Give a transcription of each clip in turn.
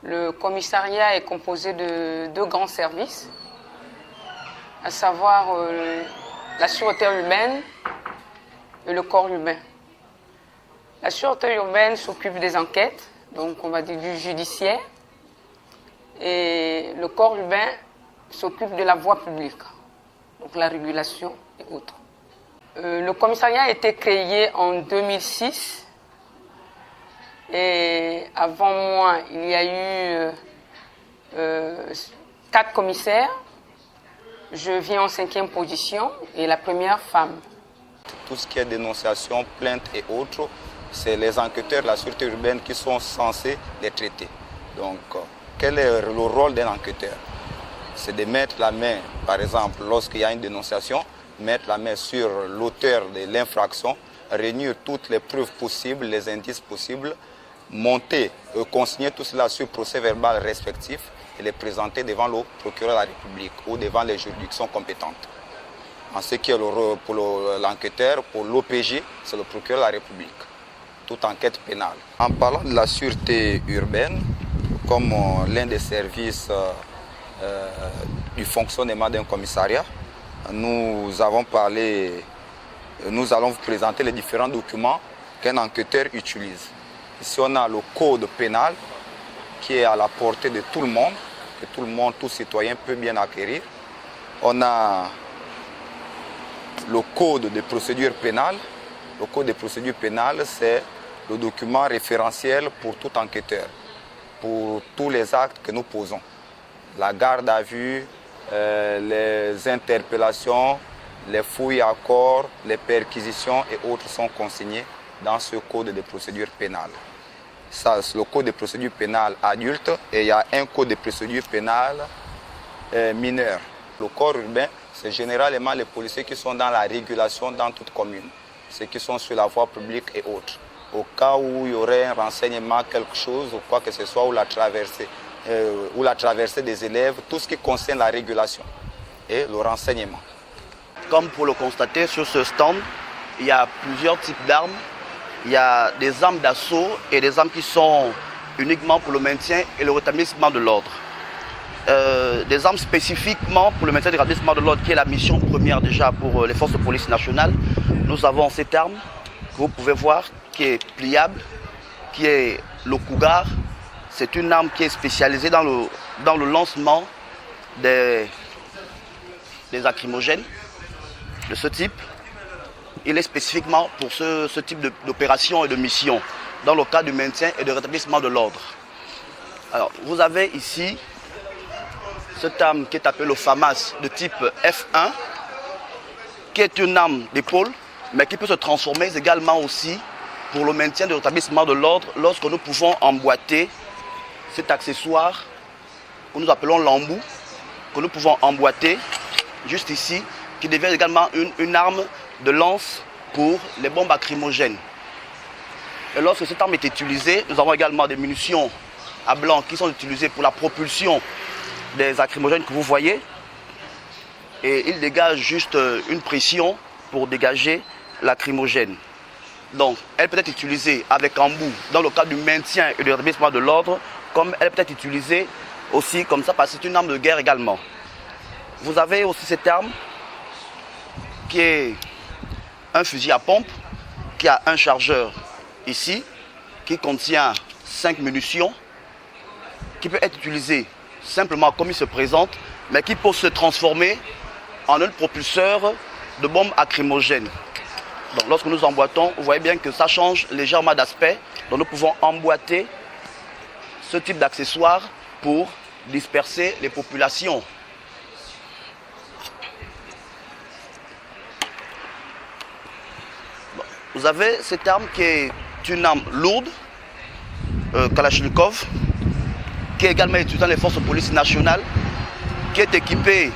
Le commissariat est composé de deux grands services, à savoir la sûreté urbaine et le corps urbain. La sûreté urbaine s'occupe des enquêtes, donc on va dire du judiciaire, et le corps urbain s'occupe de la voie publique, donc la régulation et autres. Le commissariat a été créé en 2006. Et avant moi, il y a eu 4 commissaires. Je viens en 5e position et la première femme. Tout ce qui est dénonciation, plainte et autres, c'est les enquêteurs de la sûreté urbaine qui sont censés les traiter. Donc, quel est le rôle d'un enquêteur? C'est de mettre la main, par exemple, lorsqu'il y a une dénonciation, mettre la main sur l'auteur de l'infraction, réunir toutes les preuves possibles, les indices possibles, monter, consigner tout cela sur procès verbal respectif et les présenter devant le procureur de la République ou devant les juridictions compétentes. En ce qui est pour l'enquêteur, pour l'OPJ, c'est le procureur de la République, toute enquête pénale. En parlant de la sûreté urbaine, comme l'un des services du fonctionnement d'un commissariat, nous allons vous présenter les différents documents qu'un enquêteur utilise. Ici, on a le code pénal qui est à la portée de tout le monde, que tout citoyen peut bien acquérir. On a le code de procédure pénale. Le code de procédure pénale, c'est le document référentiel pour tout enquêteur, pour tous les actes que nous posons. La garde à vue, les interpellations, les fouilles à corps, les perquisitions et autres sont consignés dans ce code de procédure pénale. Ça, c'est le code de procédure pénale adulte et il y a un code de procédure pénale mineur. Le corps urbain, c'est généralement les policiers qui sont dans la régulation dans toute commune, ceux qui sont sur la voie publique et autres. Au cas où il y aurait un renseignement, quelque chose ou quoi que ce soit, ou la traversée des élèves, tout ce qui concerne la régulation et le renseignement. Comme pour le constater sur ce stand, il y a plusieurs types d'armes. Il y a des armes d'assaut et des armes qui sont uniquement pour le maintien et le rétablissement de l'ordre. Des armes spécifiquement pour le maintien et le rétablissement de l'ordre, qui est la mission première déjà pour les forces de police nationales. Nous avons cette arme que vous pouvez voir, qui est pliable, qui est le Cougar. C'est une arme qui est spécialisée dans le lancement des lacrymogènes de ce type. Il est spécifiquement pour ce type d'opération et de mission, dans le cadre du maintien et du rétablissement de l'ordre. Alors, vous avez ici cette arme qui est appelée le FAMAS de type F1, qui est une arme d'épaule, mais qui peut se transformer également aussi pour le maintien et le rétablissement de l'ordre lorsque nous pouvons emboîter cet accessoire que nous appelons l'embout, que nous pouvons emboîter juste ici, qui devient également une arme de lance pour les bombes lacrymogènes. Et lorsque cette arme est utilisée, nous avons également des munitions à blanc qui sont utilisées pour la propulsion des lacrymogènes que vous voyez. Et il dégage juste une pression pour dégager lacrymogène. Donc, elle peut être utilisée avec embout dans le cadre du maintien et du rétablissement de l'ordre, comme elle peut être utilisée aussi comme ça parce que c'est une arme de guerre également. Vous avez aussi cette arme qui est un fusil à pompe qui a un chargeur ici qui contient 5 munitions qui peut être utilisé simplement comme il se présente, mais qui peut se transformer en un propulseur de bombes lacrymogènes. Donc lorsque nous emboîtons, vous voyez bien que ça change légèrement d'aspect. Donc nous pouvons emboîter ce type d'accessoire pour disperser les populations. Vous avez cette arme qui est une arme lourde, Kalachnikov, qui est également utilisée dans les forces de police nationales, qui est équipée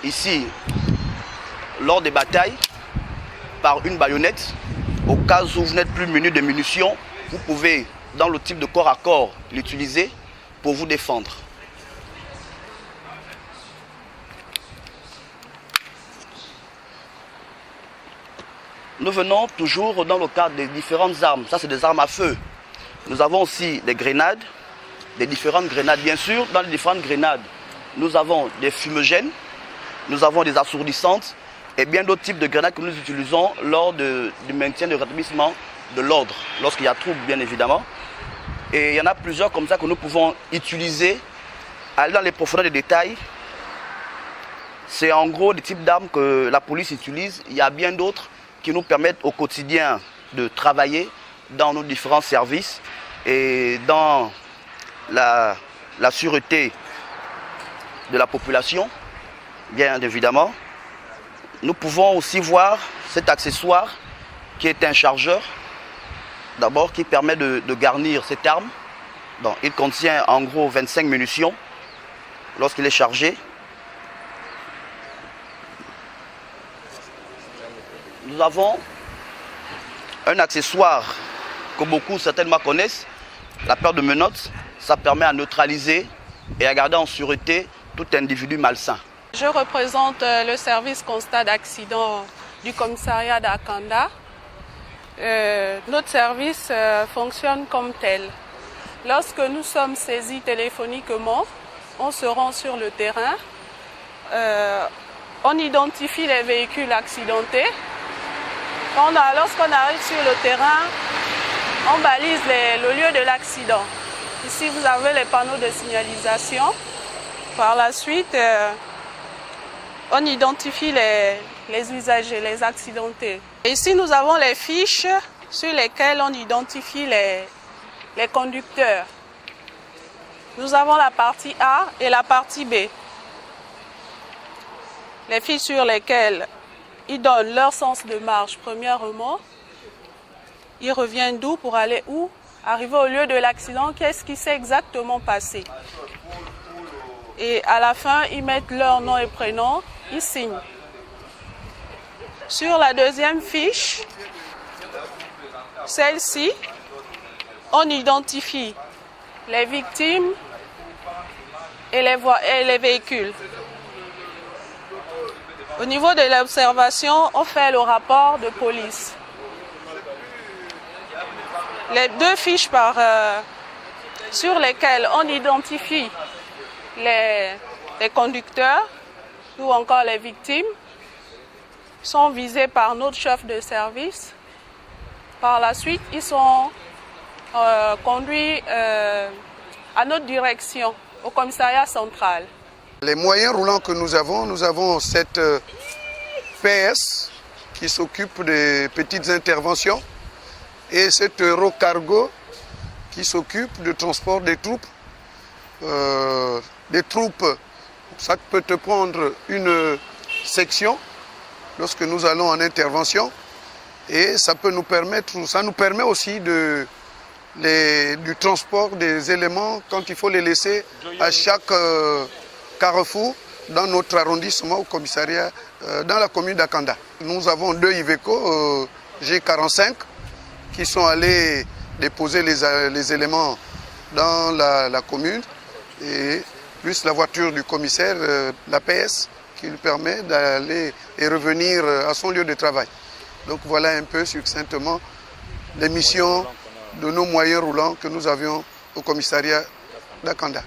ici lors des batailles par une baïonnette. Au cas où vous n'êtes plus muni de munitions, vous pouvez, dans le type de corps à corps, l'utiliser pour vous défendre. Nous venons toujours dans le cadre des différentes armes. Ça, c'est des armes à feu. Nous avons aussi des grenades des différentes grenades. Bien sûr, dans les différentes grenades, nous avons des fumigènes, nous avons des assourdissantes et bien d'autres types de grenades que nous utilisons lors du maintien de rétablissement de l'ordre, lorsqu'il y a trouble bien évidemment. Et il y en a plusieurs comme ça que nous pouvons utiliser. Aller dans les profondeurs des détails, c'est en gros des types d'armes que la police utilise. Il y a bien d'autres qui nous permettent au quotidien de travailler dans nos différents services et dans la sûreté de la population, bien évidemment. Nous pouvons aussi voir cet accessoire qui est un chargeur, d'abord qui permet de garnir cette arme. Donc, il contient en gros 25 munitions lorsqu'il est chargé. Nous avons un accessoire que beaucoup certainement connaissent, la paire de menottes. Ça permet à neutraliser et à garder en sûreté tout individu malsain. Je représente le service constat d'accident du commissariat d'Akanda. Notre service fonctionne comme tel. Lorsque nous sommes saisis téléphoniquement, on se rend sur le terrain, on identifie les véhicules accidentés. Lorsqu'on arrive sur le terrain, on balise le lieu de l'accident. Ici, vous avez les panneaux de signalisation. Par la suite, on identifie les usagers, les accidentés. Et ici, nous avons les fiches sur lesquelles on identifie les conducteurs. Nous avons la partie A et la partie B. Les fiches sur lesquelles ils donnent leur sens de marche premièrement. Ils reviennent d'où pour aller où? Arriver au lieu de l'accident, qu'est-ce qui s'est exactement passé? Et à la fin, ils mettent leur nom et prénom, ils signent. Sur la deuxième fiche, celle-ci, on identifie les victimes et les véhicules. Au niveau de l'observation, on fait le rapport de police. Les deux fiches sur lesquelles on identifie les conducteurs ou encore les victimes sont visés par notre chef de service. Par la suite, ils sont conduits à notre direction, au commissariat central. Les moyens roulants que nous avons cette PS qui s'occupe des petites interventions et cet Eurocargo qui s'occupe du transport des troupes. Ça peut te prendre une section lorsque nous allons en intervention et ça nous permet aussi du transport des éléments quand il faut les laisser à chaque carrefour dans notre arrondissement au commissariat dans la commune d'Akanda. Nous avons 2 Iveco G45 qui sont allés déposer les éléments dans la commune et plus la voiture du commissaire, la PS, qui lui permet d'aller et revenir à son lieu de travail. Donc voilà un peu succinctement les missions de nos moyens roulants que nous avions au commissariat d'Akanda.